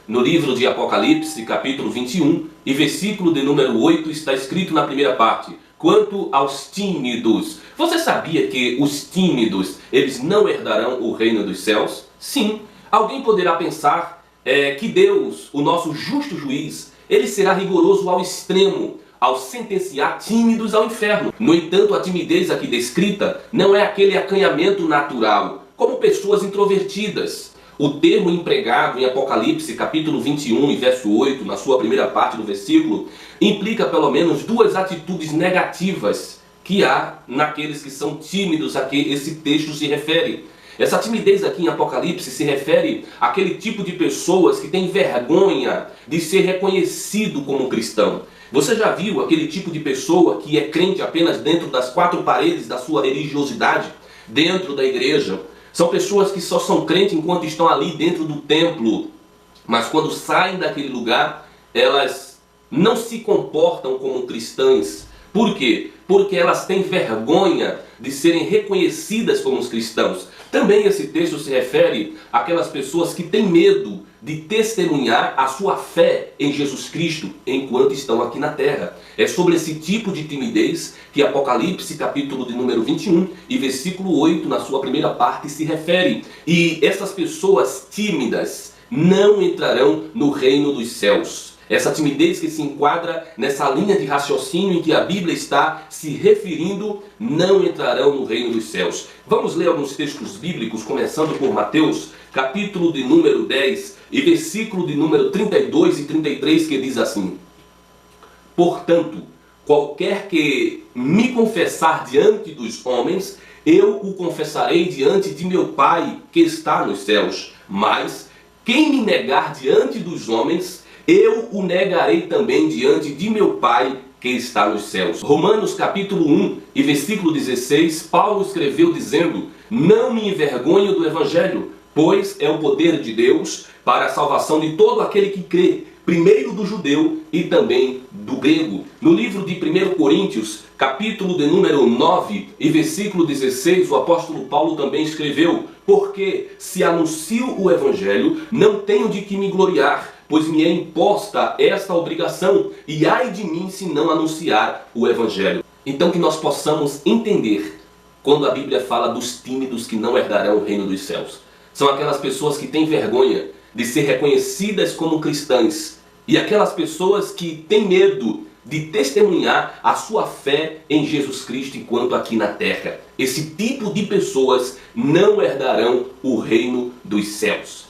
No livro de Apocalipse, capítulo 21, e versículo de número 8, está escrito na primeira parte: quanto aos tímidos. Você sabia que os tímidos, eles não herdarão o reino dos céus? Sim. Alguém poderá pensar que Deus, o nosso justo juiz, ele será rigoroso ao extremo ao sentenciar tímidos ao inferno. No entanto, a timidez aqui descrita não é aquele acanhamento natural, como pessoas introvertidas. O termo empregado em Apocalipse, capítulo 21 e verso 8, na sua primeira parte do versículo, implica pelo menos duas atitudes negativas que há naqueles que são tímidos a que esse texto se refere. Essa timidez aqui em Apocalipse se refere àquele tipo de pessoas que têm vergonha de ser reconhecido como cristão. Você já viu aquele tipo de pessoa que é crente apenas dentro das quatro paredes da sua religiosidade, dentro da igreja? São pessoas que só são crentes enquanto estão ali dentro do templo, mas quando saem daquele lugar, elas não se comportam como cristãs. Por quê? Porque elas têm vergonha de serem reconhecidas como os cristãos. Também esse texto se refere àquelas pessoas que têm medo de testemunhar a sua fé em Jesus Cristo enquanto estão aqui na terra. É sobre esse tipo de timidez que Apocalipse, capítulo de número 21 e versículo 8, na sua primeira parte, se refere. E essas pessoas tímidas não entrarão no reino dos céus. Essa timidez que se enquadra nessa linha de raciocínio em que a Bíblia está se referindo, não entrarão no reino dos céus. Vamos ler alguns textos bíblicos, começando por Mateus, capítulo de número 10 e versículo de número 32 e 33, que diz assim: portanto, qualquer que me confessar diante dos homens, eu o confessarei diante de meu Pai que está nos céus. Mas quem me negar diante dos homens, eu o negarei também diante de meu Pai que está nos céus. Romanos capítulo 1 e versículo 16, Paulo escreveu dizendo: não me envergonho do Evangelho, pois é o poder de Deus para a salvação de todo aquele que crê, primeiro do judeu e também do grego. No livro de 1 Coríntios, capítulo de número 9 e versículo 16, o apóstolo Paulo também escreveu: porque se anuncio o Evangelho, não tenho de que me gloriar, pois me é imposta esta obrigação, e ai de mim se não anunciar o Evangelho. Então que nós possamos entender, quando a Bíblia fala dos tímidos que não herdarão o reino dos céus. São aquelas pessoas que têm vergonha de ser reconhecidas como cristãs, e aquelas pessoas que têm medo de testemunhar a sua fé em Jesus Cristo enquanto aqui na terra. Esse tipo de pessoas não herdarão o reino dos céus.